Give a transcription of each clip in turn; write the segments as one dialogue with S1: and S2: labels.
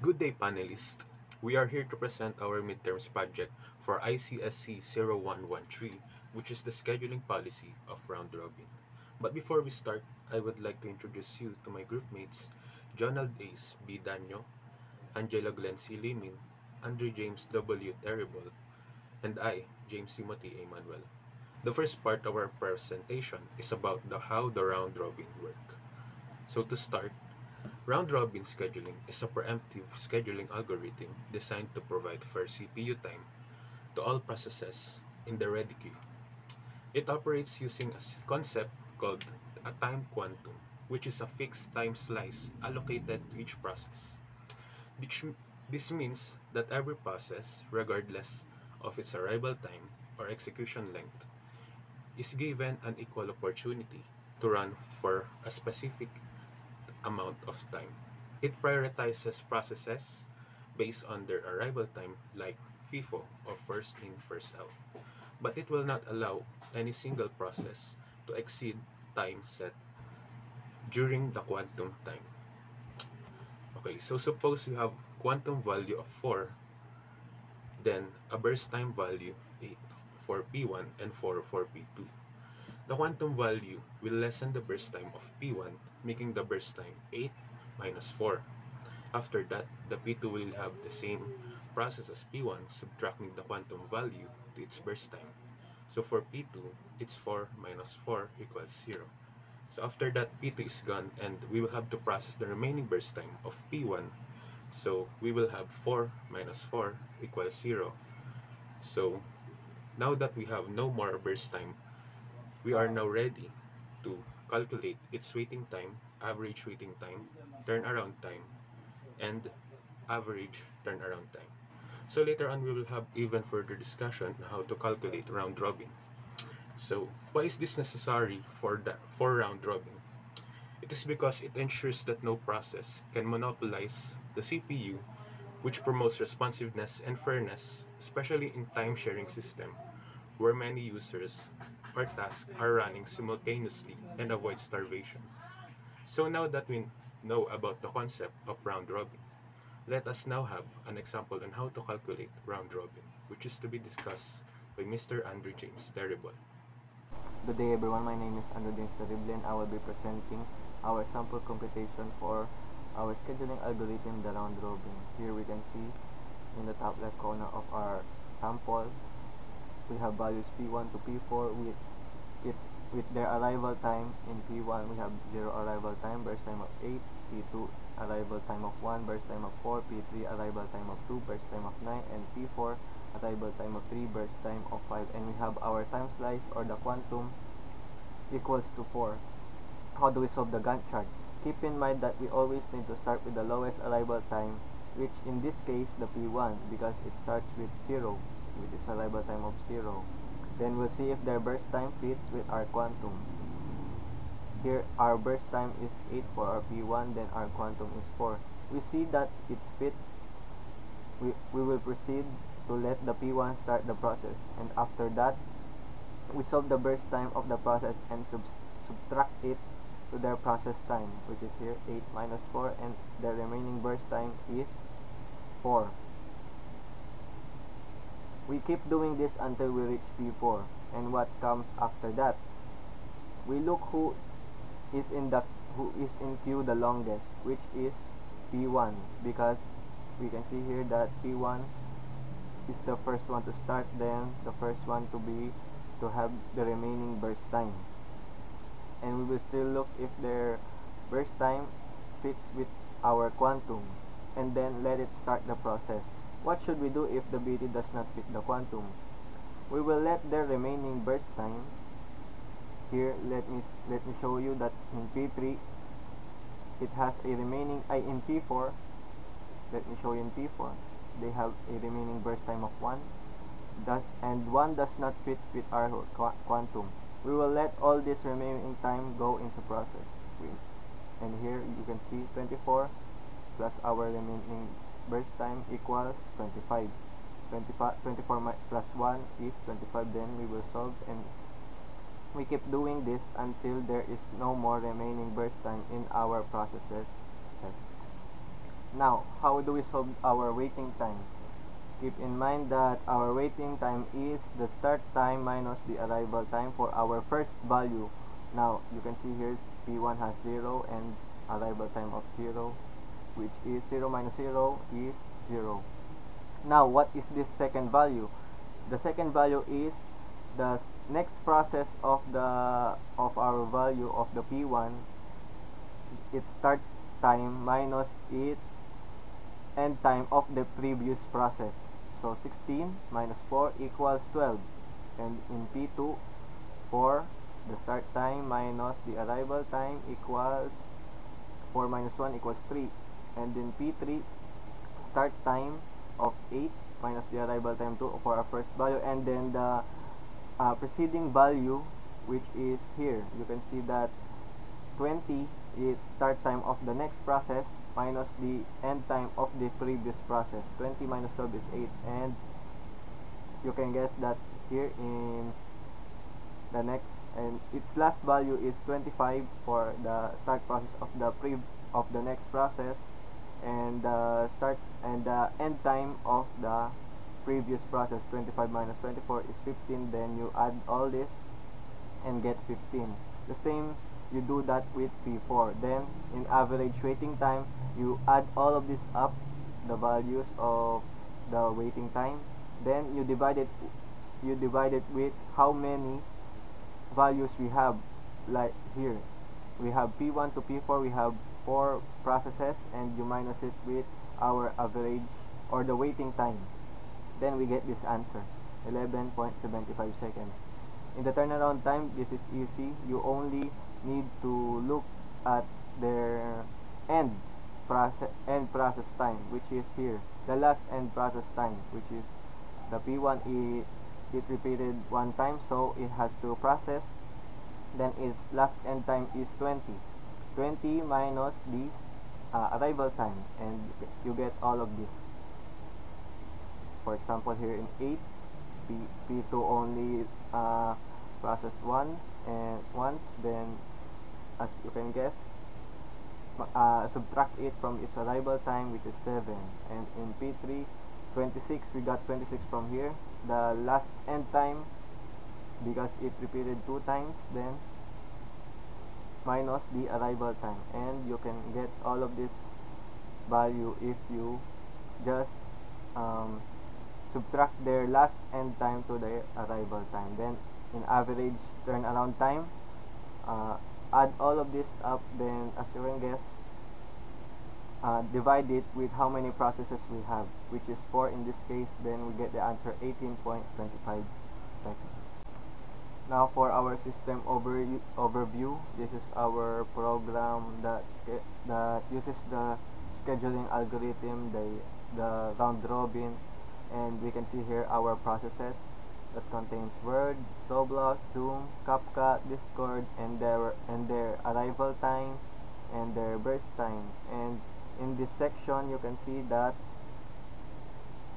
S1: Good day, panelists. We are here to present our midterms project for ICSC 0113, which is the scheduling policy of round robin. But before we start, I would like to introduce you to my group mates, Jonald Ace B. Danyo, Angela Glenn C. Limin, Andrew James W. Terrible, and I, James Timothy A. Manuel. The first part of our presentation is about how the round robin work. So to start, round robin scheduling is a preemptive scheduling algorithm designed to provide fair CPU time to all processes in the ready queue. It operates using a concept called a time quantum, which is a fixed time slice allocated to each process. Which, this means that every process, regardless of its arrival time or execution length, is given an equal opportunity to run for a specific amount of time. It prioritizes processes based on their arrival time, like FIFO or first in, first out. But it will not allow any single process to exceed time set during the quantum time. Okay, so suppose you have quantum value of 4, then a burst time value 8 for P1 and 4 for P2. The quantum value will lessen the burst time of P1, making the burst time 8 minus 4. After that, the P2 will have the same process as P1, subtracting the quantum value to its burst time. So for P2, it's 4 minus 4 equals 0. So after that, P2 is gone, and we will have to process the remaining burst time of P1. So we will have 4 minus 4 equals 0. So now that we have no more burst time, we are now ready to calculate its waiting time, average waiting time, turnaround time, and average turnaround time. So later on, we will have even further discussion on how to calculate round robin. So why is this necessary for round robin? It is because it ensures that no process can monopolize the CPU, which promotes responsiveness and fairness, especially in time-sharing system, where many users or tasks are running simultaneously and avoid starvation. So now that we know about the concept of round robin, let us now have an example on how to calculate round robin, which is to be discussed by Mr. Andrew James Terrible.
S2: Good day everyone, my name is Andrew James Terrible and I will be presenting our sample computation for our scheduling algorithm, the round robin. Here we can see in the top left corner of our sample, we have values P1 to P4 with their arrival time. In P1 we have 0 arrival time, burst time of 8, P2 arrival time of 1, burst time of 4, P3 arrival time of 2, burst time of 9, and P4 arrival time of 3, burst time of 5. And we have our time slice, or the quantum, equals to 4. How do we solve the Gantt chart? Keep in mind that we always need to start with the lowest arrival time, which in this case the P1, because it starts with 0, with its arrival time of 0. Then we'll see if their burst time fits with our quantum. Here our burst time is 8 for our P1, then our quantum is 4. We see that it's fit. We will proceed to let the P1 start the process, and after that we solve the burst time of the process and subtract it to their process time, which is here 8 minus 4, and the remaining burst time is 4. We keep doing this until we reach P4, and what comes after that? We look who is in queue the longest, which is P1, because we can see here that P1 is the first one to start, then the first one to have the remaining burst time. And we will still look if their burst time fits with our quantum, and then let it start the process. What should we do if the BT does not fit the quantum? We will let their remaining burst time. Here, let me show you that in P3 it has a remaining. In P4, let me show you in P4 they have a remaining burst time of 1, and 1 does not fit with our quantum. We will let all this remaining time go into process. And here you can see 24 plus our remaining burst time equals 25. 24 plus 1 is 25. Then we will solve, and we keep doing this until there is no more remaining burst time in our processes. Now, how do we solve our waiting time? Keep in mind that our waiting time is the start time minus the arrival time for our first value. Now, you can see here P1 has 0 and arrival time of 0, which is 0 minus 0 is 0. Now, what is this second value? The second value is the next process of our value of the P1, its start time minus its end time of the previous process. So 16 minus 4 equals 12. And in P2, for the start time minus the arrival time equals 4 minus 1 equals 3. And in P3, start time of 8 minus the arrival time 2 for our first value. And then the preceding value, which is here, you can see that 20 is start time of the next process minus the end time of the previous process. 20 minus 12 is 8, and you can guess that here in the next, and its last value is 25 for the start process of the next process, and the start and the end time of the previous process. 25 minus 24 is 15. Then you add all this and get 15. The same, you do that with P4. Then in average waiting time, you add all of this up, the values of the waiting time. Then you divide it with how many values we have. Like here, we have P1 to P4, we have 4 processes, and you minus it with our average or the waiting time. Then we get this answer, 11.75 seconds. In the turnaround time, this is easy. You only need to look at their end process time, which is here, the last end process time, which is the P1. It repeated one time, so it has to process. Then its last end time is 20 minus this arrival time, and you get all of this. For example, here in 8, P2 only processed once. Then, as you can guess, subtract it from its arrival time, which is 7. And in P3, 26, we got 26 from here. The last end time, because it repeated 2 times, then minus the arrival time, and you can get all of this value if you just subtract their last end time to their arrival time. Then in average turnaround time, add all of this up. Then, as you can guess, divide it with how many processes we have, which is 4 in this case. Then we get the answer, 18.25 seconds. Now for our system overview, this is our program that uses the scheduling algorithm, the round robin, and we can see here our processes that contains Word, Roblox, Zoom, CapCut, Discord, and their arrival time and their burst time. And in this section, you can see that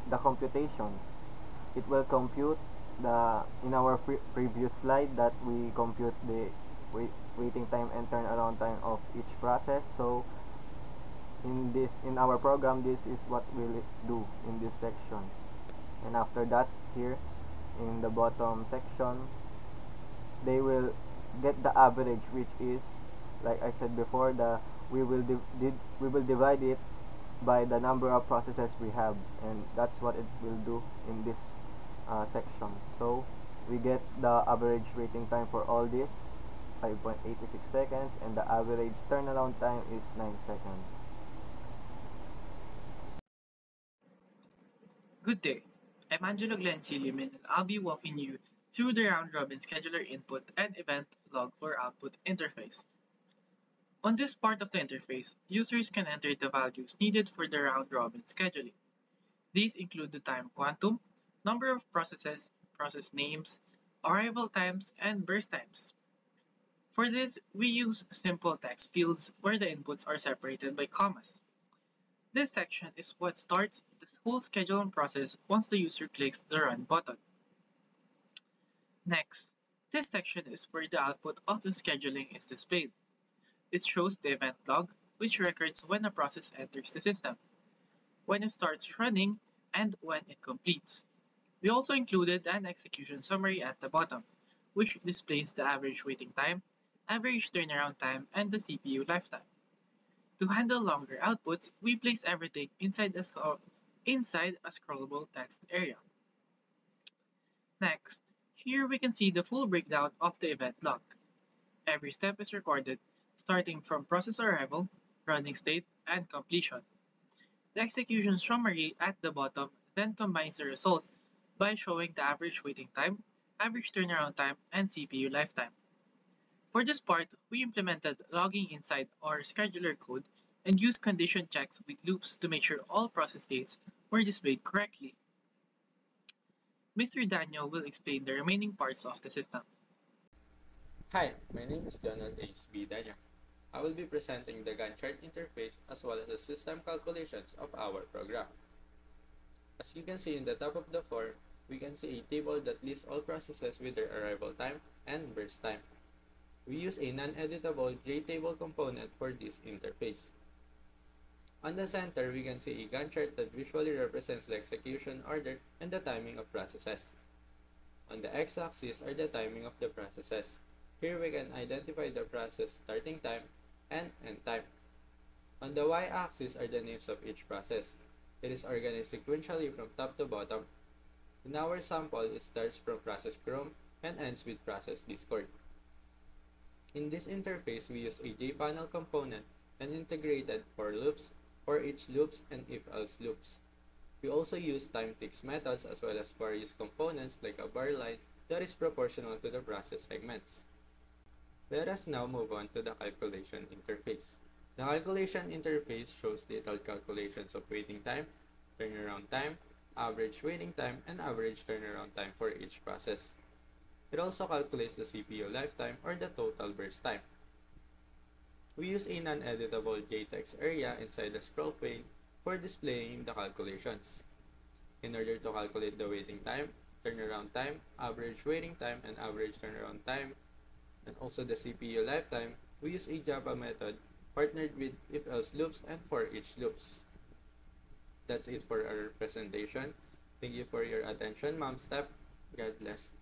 S2: the computations, it will compute in our previous slide that we compute the waiting time and turnaround time of each process. So in our program, this is what we'll do in this section. And after that, here in the bottom section, they will get the average, which is, like I said before, we will divide it by the number of processes we have, and that's what it will do in this section. So we get the average waiting time for all this, 5.86 seconds, and the average turnaround time is 9 seconds.
S3: Good day. I'm Angelo Glenn Siliman, and I'll be walking you through the round robin scheduler input and event log for output interface. On this part of the interface, users can enter the values needed for the round robin scheduling. These include the time quantum, number of processes, process names, arrival times, and burst times. For this, we use simple text fields where the inputs are separated by commas. This section is what starts the whole scheduling process once the user clicks the Run button. Next, this section is where the output of the scheduling is displayed. It shows the event log, which records when a process enters the system, when it starts running, and when it completes. We also included an execution summary at the bottom, which displays the average waiting time, average turnaround time, and the CPU lifetime. To handle longer outputs, we place everything inside a scrollable text area. Next, here we can see the full breakdown of the event log. Every step is recorded, starting from process arrival, running state, and completion. The execution summary at the bottom then combines the result by showing the average waiting time, average turnaround time, and CPU lifetime. For this part, we implemented logging inside our scheduler code and used condition checks with loops to make sure all process states were displayed correctly. Mr. Daniel will explain the remaining parts of the system.
S4: Hi, my name is Donald H. B. Daniel. I will be presenting the Gantt chart interface as well as the system calculations of our program. As you can see in the top of the form, we can see a table that lists all processes with their arrival time and burst time. We use a non-editable JTable component for this interface. On the center, we can see a Gantt chart that visually represents the execution order and the timing of processes. On the x-axis are the timing of the processes. Here we can identify the process starting time and end time. On the y-axis are the names of each process. It is organized sequentially from top to bottom. In our sample, it starts from process Chrome and ends with process Discord. In this interface, we use a JPanel component and integrated for loops, for each loops, and if-else loops. We also use timeticks methods as well as various components like a bar line that is proportional to the process segments. Let us now move on to the calculation interface. The calculation interface shows detailed calculations of waiting time, turnaround time, average waiting time, and average turnaround time for each process. It also calculates the CPU lifetime or the total burst time. We use a non-editable JText area inside the scroll pane for displaying the calculations. In order to calculate the waiting time, turnaround time, average waiting time, and average turnaround time, and also the CPU lifetime, we use a Java method partnered with if-else loops and for each loops. That's it for our presentation. Thank you for your attention, Mom Step. God bless.